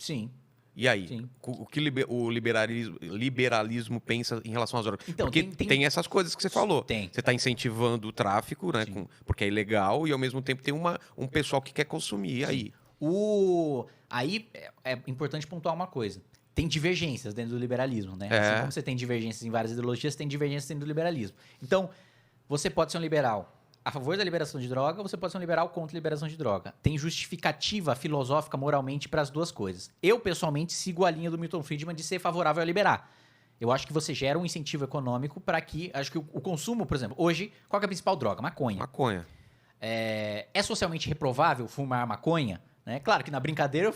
Sim. E aí? Sim. O que o liberalismo pensa em relação às drogas? Então, porque tem essas coisas que você falou. Tem. Você está incentivando o tráfico, né? Sim. Porque é ilegal e, ao mesmo tempo, tem um pessoal que quer consumir. E aí? Aí é importante pontuar uma coisa. Tem divergências dentro do liberalismo, né? Assim como você tem divergências em várias ideologias, você tem divergências dentro do liberalismo. Então, você pode ser um liberal a favor da liberação de droga, você pode ser um liberal contra a liberação de droga. Tem justificativa filosófica, moralmente, para as duas coisas. Eu, pessoalmente, sigo a linha do Milton Friedman de ser favorável a liberar. Eu acho que você gera um incentivo econômico para que... Acho que o consumo, por exemplo, hoje, qual que é a principal droga? Maconha. Maconha. É socialmente reprovável fumar maconha? Né? Claro que na brincadeira eu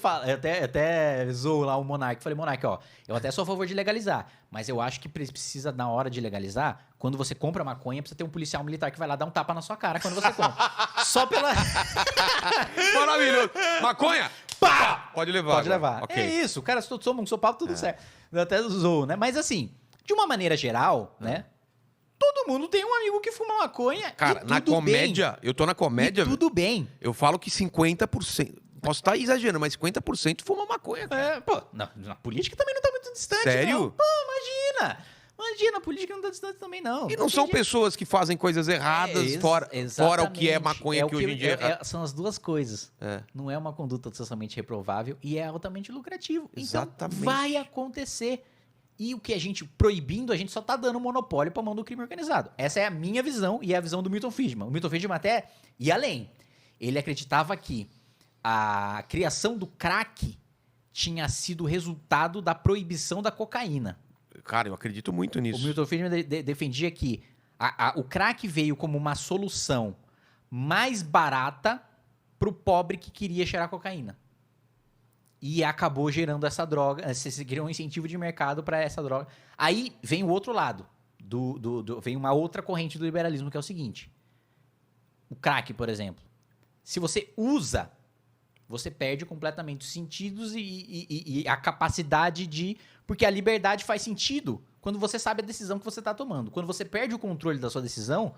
até zoo lá o Monark. Falei, Monark, ó, eu até sou a favor de legalizar, mas eu acho que precisa, na hora de legalizar, quando você compra maconha, precisa ter um policial militar que vai lá dar um tapa na sua cara quando você compra. Só pela... Maravilhoso. Maconha? Pá! Pode levar. Pode levar. Okay. É isso, o cara, se somos um sopapo, tudo certo. Eu até zoo, né? Mas assim, de uma maneira geral, né? Todo mundo tem um amigo que fuma maconha. Cara, na comédia, bem. Eu tô na comédia. E tudo bem. Eu falo que 50%. Posso estar exagerando, mas 50% fuma maconha. Cara. Pô, na política também não tá muito distante. Sério? Não. Pô, imagina. Imagina, a política não tá distante também, não. E não são pessoas que fazem coisas erradas fora o que é maconha que hoje em dia... São as duas coisas. Não é uma conduta socialmente reprovável e é altamente lucrativo. Exatamente. Então, vai acontecer. E o que a gente proibindo, a gente só tá dando monopólio pra mão do crime organizado. Essa é a minha visão e é a visão do Milton Friedman. O Milton Friedman até ia além. Ele acreditava que a criação do crack tinha sido resultado da proibição da cocaína. Cara, eu acredito muito nisso. O Milton Friedman defendia que o crack veio como uma solução mais barata pro pobre que queria cheirar cocaína. E acabou gerando essa droga, você criou um incentivo de mercado para essa droga. Aí vem o outro lado, vem uma outra corrente do liberalismo, que é o seguinte. O crack, por exemplo. Se você usa, você perde completamente os sentidos e a capacidade de... Porque a liberdade faz sentido quando você sabe a decisão que você está tomando. Quando você perde o controle da sua decisão,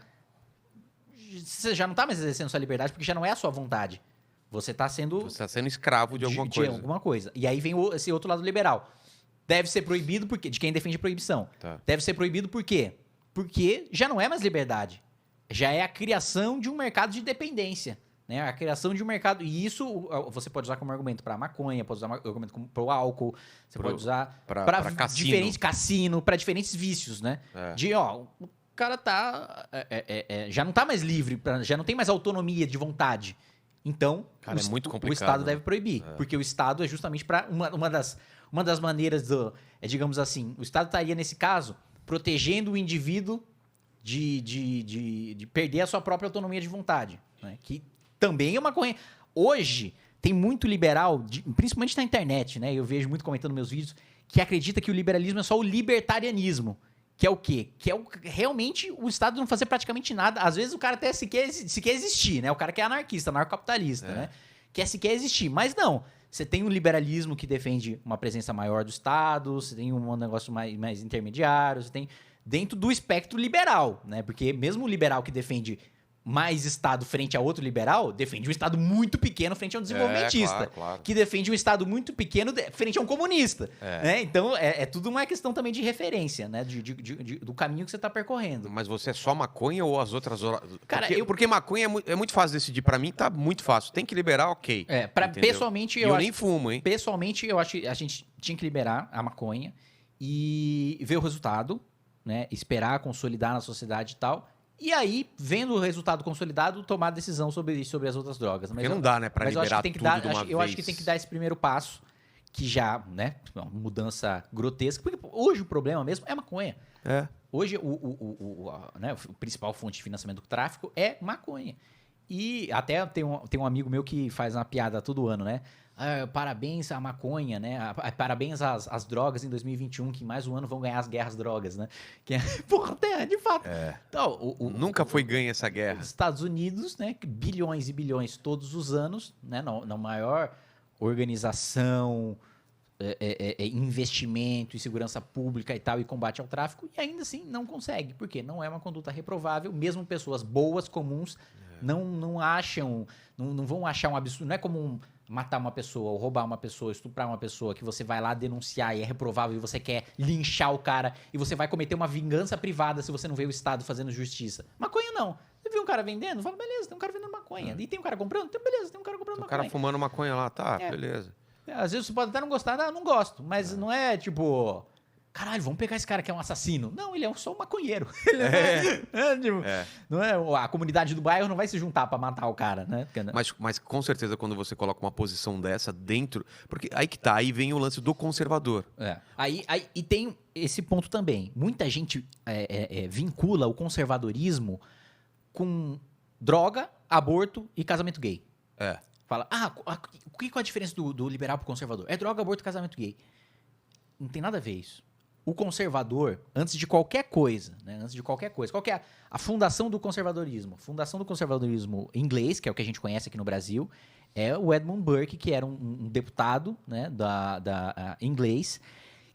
você já não está mais exercendo sua liberdade, porque já não é a sua vontade. Você está sendo... Você está sendo escravo de alguma coisa. De alguma coisa. E aí vem esse outro lado liberal. Deve ser proibido porque de quem defende proibição. Tá. Deve ser proibido por quê? Porque já não é mais liberdade. Já é a criação de um mercado de dependência. Né? A criação de um mercado... E isso você pode usar como argumento para maconha, pode usar como argumento para o álcool, você pode usar para diferentes cassino, para diferentes vícios, né? De, o cara tá... já não tá mais livre, já não tem mais autonomia de vontade. Então, cara, é muito complicado, o Estado deve proibir. Porque o Estado é justamente para... Uma das maneiras digamos assim, o Estado estaria, nesse caso, protegendo o indivíduo de perder a sua própria autonomia de vontade. Né? Que também é uma corrente... Hoje, tem muito liberal, principalmente na internet, né? Eu vejo muito comentando meus vídeos, que acredita que o liberalismo é só o libertarianismo. Que é o quê? Que é realmente o Estado não fazer praticamente nada. Às vezes o cara até se quer existir, né? O cara que é anarquista, anarcocapitalista, né? Quer existir. Mas não. Você tem um liberalismo que defende uma presença maior do Estado, você tem um negócio mais intermediário, você tem dentro do espectro liberal, né? Porque mesmo o liberal que defende mais Estado frente a outro liberal, defende um Estado muito pequeno frente a um desenvolvimentista. Claro. Que defende um Estado muito pequeno frente a um comunista. Né? Então, é tudo uma questão também de referência, né? Do caminho que você está percorrendo. Mas você é só maconha ou as outras... Cara, porque maconha é muito fácil decidir. Pra mim, tá muito fácil. Tem que liberar, ok. Pessoalmente, eu nem fumo, hein? Pessoalmente, eu acho que a gente tinha que liberar a maconha e ver o resultado, né? Esperar, consolidar na sociedade e tal... E aí, vendo o resultado consolidado, tomar decisão sobre as outras drogas. Porque não dá, né, pra liberar tudo de uma vez. Eu acho que tem que dar esse primeiro passo, que já, né, uma mudança grotesca. Porque hoje o problema mesmo é a maconha. Hoje, a principal fonte de financiamento do tráfico é maconha. E até tem um amigo meu que faz uma piada todo ano, né? Parabéns à maconha, né? Parabéns às drogas em 2021, que mais um ano vão ganhar as guerras drogas, né? Que porra, de fato. Então, nunca foi ganha essa guerra. Os Estados Unidos, né? Bilhões e bilhões todos os anos, né? Na maior organização, investimento e segurança pública e tal, e combate ao tráfico, e ainda assim não consegue. Por quê? Não é uma conduta reprovável, mesmo pessoas boas, comuns, não acham, não vão achar um absurdo. Não é como matar uma pessoa, ou roubar uma pessoa, estuprar uma pessoa, que você vai lá denunciar e é reprovável e você quer linchar o cara e você vai cometer uma vingança privada se você não vê o Estado fazendo justiça. Maconha não. Você viu um cara vendendo? Fala, beleza, tem um cara vendendo maconha. E tem um cara comprando? Então, beleza, tem um cara comprando maconha. O cara fumando maconha lá, tá, beleza. Às vezes você pode até não gostar, não gosto, mas não é tipo... Caralho, vamos pegar esse cara que é um assassino. Não, ele é só um maconheiro. Não é, a comunidade do bairro não vai se juntar pra matar o cara, né? Mas com certeza quando você coloca uma posição dessa dentro... Porque aí que tá, aí vem o lance do conservador. E tem esse ponto também. Muita gente vincula o conservadorismo com droga, aborto e casamento gay. Fala, o que é a diferença do liberal pro conservador? É droga, aborto e casamento gay. Não tem nada a ver isso. O conservador, antes de qualquer coisa, qual que é a fundação do conservadorismo? A fundação do conservadorismo inglês, que é o que a gente conhece aqui no Brasil, é o Edmund Burke, que era um deputado, né, inglês,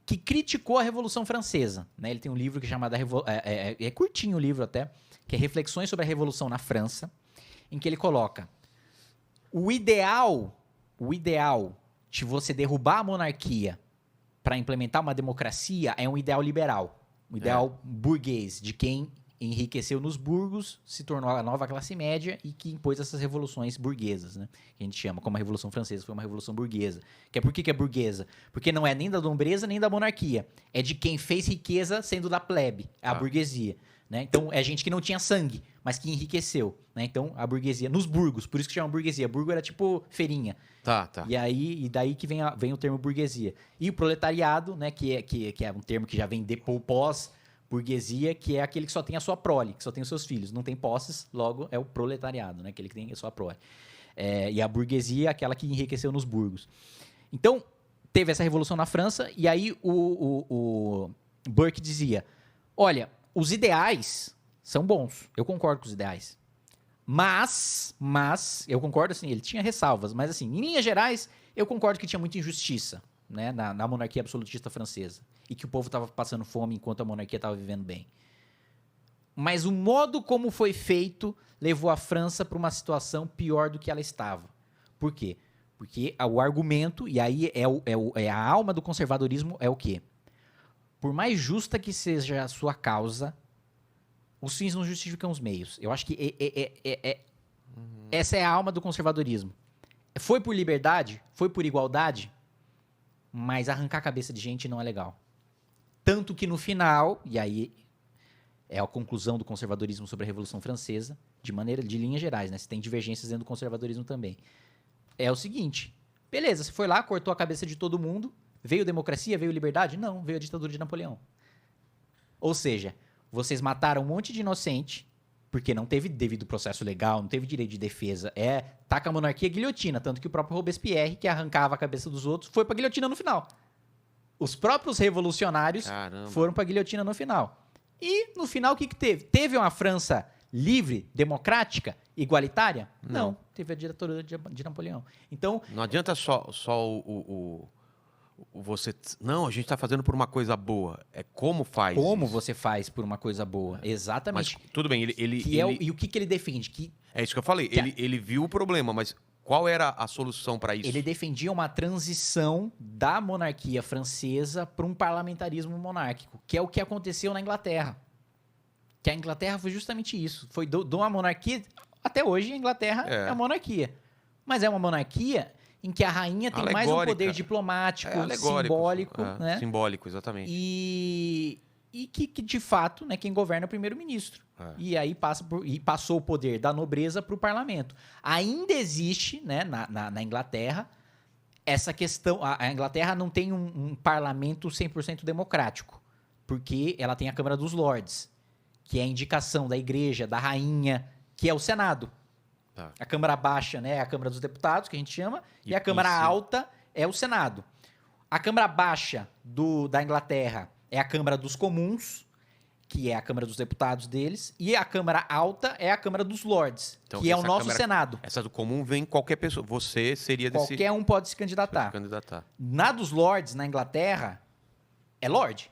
que criticou a Revolução Francesa. Né? Ele tem um livro que é chamado... É curtinho o livro até, que é Reflexões sobre a Revolução na França, em que ele coloca o ideal de você derrubar a monarquia para implementar uma democracia é um ideal liberal, um ideal burguês, de quem enriqueceu nos burgos, se tornou a nova classe média e que impôs essas revoluções burguesas, né? Que a gente chama, como a Revolução Francesa foi uma revolução burguesa. Por que é burguesa? Porque não é nem da nobreza nem da monarquia, é de quem fez riqueza sendo da plebe, a burguesia. Né? Então, é gente que não tinha sangue, mas que enriqueceu. Né? Então, a burguesia, nos burgos, por isso que chama burguesia. Burgo era tipo feirinha. Tá. E daí que vem o termo burguesia. E o proletariado, né, que é um termo que já vem pós-burguesia, que é aquele que só tem a sua prole, que só tem os seus filhos. Não tem posses, logo é o proletariado, né? Aquele que tem a sua prole. E a burguesia é aquela que enriqueceu nos burgos. Então, teve essa revolução na França, e aí o Burke dizia, olha... Os ideais são bons. Eu concordo com os ideais. Mas, eu concordo assim, ele tinha ressalvas, mas assim, em linhas gerais, eu concordo que tinha muita injustiça, né, na monarquia absolutista francesa. E que o povo estava passando fome enquanto a monarquia estava vivendo bem. Mas o modo como foi feito levou a França para uma situação pior do que ela estava. Por quê? Porque o argumento, e aí a alma do conservadorismo é o quê? Por mais justa que seja a sua causa, os fins não justificam os meios. Eu acho que essa é a alma do conservadorismo. Foi por liberdade, foi por igualdade, mas arrancar a cabeça de gente não é legal. Tanto que no final, e aí é a conclusão do conservadorismo sobre a Revolução Francesa, de linhas gerais, né? Você tem divergências dentro do conservadorismo também. É o seguinte, beleza, você foi lá, cortou a cabeça de todo mundo, veio democracia, veio liberdade? Não, veio a ditadura de Napoleão. Ou seja, vocês mataram um monte de inocente, porque não teve devido processo legal, não teve direito de defesa. Taca a monarquia guilhotina, tanto que o próprio Robespierre, que arrancava a cabeça dos outros, foi pra guilhotina no final. Os próprios revolucionários foram pra guilhotina no final. E no final o que teve? Teve uma França livre, democrática, igualitária? Não. Teve a ditadura de Napoleão. Então... Não adianta só você... Não, a gente está fazendo por uma coisa boa. É como faz Como isso. você faz por uma coisa boa. Exatamente. Mas tudo bem, E o que ele defende? É isso que eu falei. Ele viu o problema, mas qual era a solução para isso? Ele defendia uma transição da monarquia francesa para um parlamentarismo monárquico, que é o que aconteceu na Inglaterra. Que a Inglaterra foi justamente isso. Foi de uma monarquia... Até hoje a Inglaterra é uma monarquia. Mas é uma monarquia... em que a rainha tem mais um poder diplomático, simbólico. Né? Simbólico, exatamente. E que de fato, né, quem governa é o primeiro-ministro. E aí passou o poder da nobreza para o parlamento. Ainda existe, né, na Inglaterra, essa questão... A Inglaterra não tem um parlamento 100% democrático, porque ela tem a Câmara dos Lords, que é a indicação da igreja, da rainha, que é o Senado. A Câmara Baixa, né, é a Câmara dos Deputados, que a gente chama, e a Câmara Alta é o Senado. A Câmara Baixa da Inglaterra é a Câmara dos Comuns, que é a Câmara dos Deputados deles, e a Câmara Alta é a Câmara dos Lords, então, que é o nosso Senado. Essa do comum vem qualquer pessoa. Você seria desse... Qualquer um pode se candidatar. Na dos Lords, na Inglaterra, é Lord.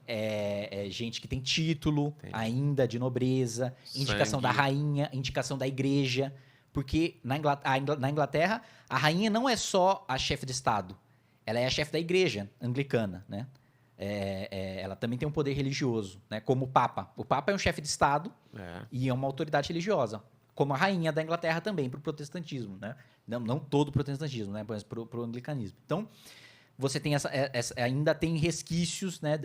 É gente que tem título ainda de nobreza, indicação da rainha, indicação da igreja, Porque na Inglaterra, a rainha não é só a chefe de Estado. Ela é a chefe da igreja anglicana, né? Ela também tem um poder religioso, né? Como o Papa. O Papa é um chefe de Estado e é uma autoridade religiosa. Como a rainha da Inglaterra também, para o protestantismo, né? Não todo o protestantismo, né? Mas para o anglicanismo. Então, você tem ainda tem resquícios, né?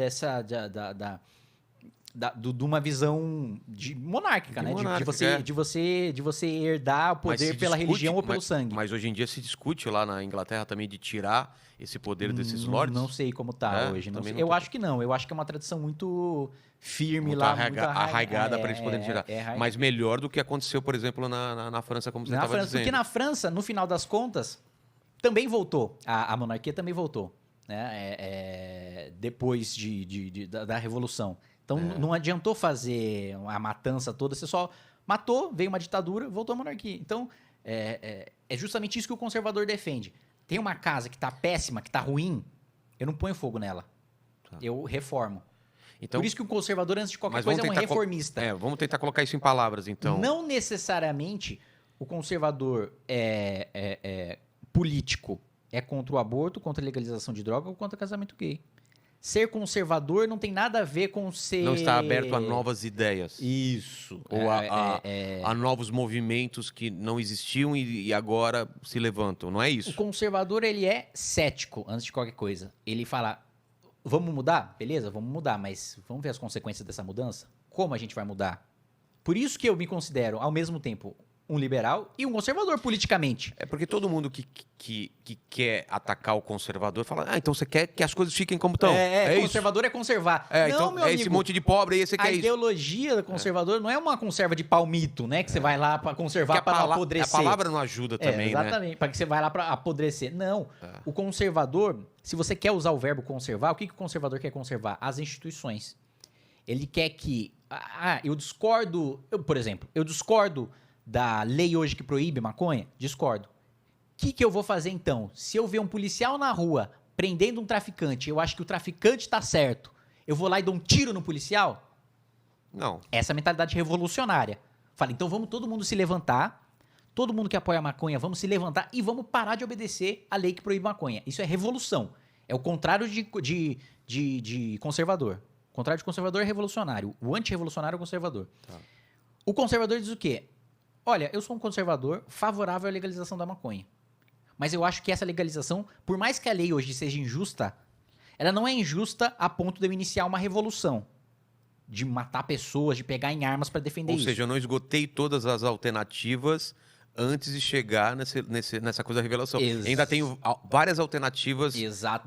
De uma visão monárquica, né? De você herdar o poder pela religião ou pelo sangue. Mas hoje em dia se discute lá na Inglaterra também de tirar esse poder desses lords. Não sei como tá hoje. Eu acho que não. Eu acho que é uma tradição muito firme muito lá. Muito arraigada para eles poderem tirar. Mas melhor do que aconteceu, por exemplo, na França, como você estava dizendo. Porque na França, no final das contas, também voltou. A monarquia também voltou. Né? Depois da Revolução. Então, não adiantou fazer a matança toda, você só matou, veio uma ditadura, voltou à monarquia. Então, é justamente isso que o conservador defende. Tem uma casa que está péssima, que está ruim, eu não ponho fogo nela. Eu reformo. Então, por isso que o conservador, antes de qualquer coisa, é um reformista. Vamos tentar colocar isso em palavras, então. Não necessariamente o conservador político é contra o aborto, contra a legalização de droga ou contra o casamento gay. Ser conservador não tem nada a ver com ser... Não está aberto a novas ideias. Isso. Ou a novos movimentos que não existiam e agora se levantam. Não é isso? O conservador, ele é cético antes de qualquer coisa. Ele fala, vamos mudar? Beleza, vamos mudar, mas vamos ver as consequências dessa mudança? Como a gente vai mudar? Por isso que eu me considero, ao mesmo tempo, um liberal e um conservador politicamente. É porque todo mundo que quer atacar o conservador fala, então você quer que as coisas fiquem como estão. Conservador é conservar. Não, então, meu amigo, esse monte de pobre aí, você quer isso. A ideologia do conservador não é uma conserva de palmito, né? Que você vai lá para conservar para não apodrecer. A palavra não ajuda também, exatamente, para que você vai lá para apodrecer. Não. O conservador, se você quer usar o verbo conservar, o que o conservador quer conservar? As instituições. Ele quer que... eu discordo... por exemplo, eu discordo da lei hoje que proíbe maconha? Discordo. O que eu vou fazer então? Se eu ver um policial na rua prendendo um traficante, eu acho que o traficante tá certo, eu vou lá e dou um tiro no policial? Não. Essa é a mentalidade revolucionária. Fala, então vamos todo mundo se levantar, todo mundo que apoia a maconha, vamos se levantar e vamos parar de obedecer a lei que proíbe maconha. Isso é revolução. É o contrário de conservador. O contrário de conservador é revolucionário. O antirrevolucionário é o conservador. Tá. O conservador diz o quê? Olha, eu sou um conservador favorável à legalização da maconha. Mas eu acho que essa legalização, por mais que a lei hoje seja injusta, ela não é injusta a ponto de eu iniciar uma revolução. De matar pessoas, de pegar em armas para defender isso. Ou seja, eu não esgotei todas as alternativas antes de chegar nessa coisa da revelação. Ainda tenho várias alternativas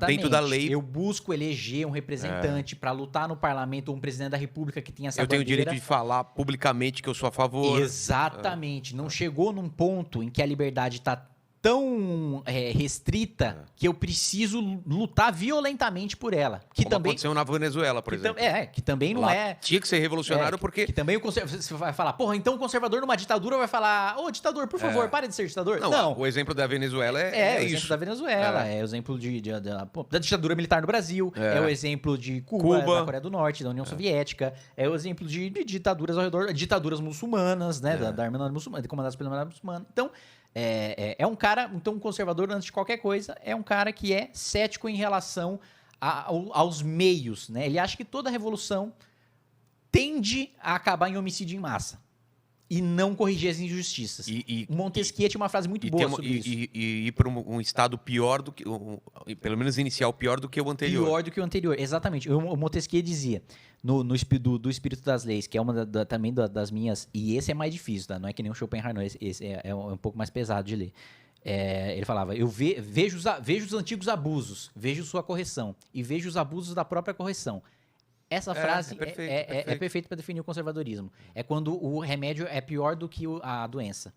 dentro da lei. Eu busco eleger um representante para lutar no parlamento ou um presidente da república que tenha essa bandeira. Eu tenho o direito de falar publicamente que eu sou a favor. Exatamente. Não chegou num ponto em que a liberdade está tão restrita que eu preciso lutar violentamente por ela. Como também aconteceu na Venezuela, por exemplo. Que também não é... Tinha que ser revolucionário porque... Que também você vai falar, porra, então o conservador numa ditadura vai falar, ditador, por favor, pare de ser ditador. Não. O exemplo da Venezuela é o isso. exemplo da Venezuela, é o exemplo da ditadura militar no Brasil, é o exemplo de Cuba, da Coreia do Norte, da União Soviética, é o exemplo de ditaduras ao redor, ditaduras muçulmanas, né, da Irmandade Muçulmana, comandadas pela Irmandade Muçulmana. Então, é um cara, então um conservador, antes de qualquer coisa, é um cara que é cético em relação aos meios, né? Ele acha que toda revolução tende a acabar em homicídio em massa e não corrigir as injustiças. Montesquieu tinha uma frase muito boa sobre isso. E ir para um estado pior do que... pelo menos inicial, pior do que o anterior. Pior do que o anterior, exatamente. O Montesquieu dizia, do Espírito das Leis, que é uma também das minhas... E esse é mais difícil, tá? Não é que nem o Schopenhauer, não. Esse é um pouco mais pesado de ler. Ele falava, eu vejo os antigos abusos, vejo sua correção, e vejo os abusos da própria correção. Essa frase é perfeita para definir o conservadorismo. É quando o remédio é pior do que a doença.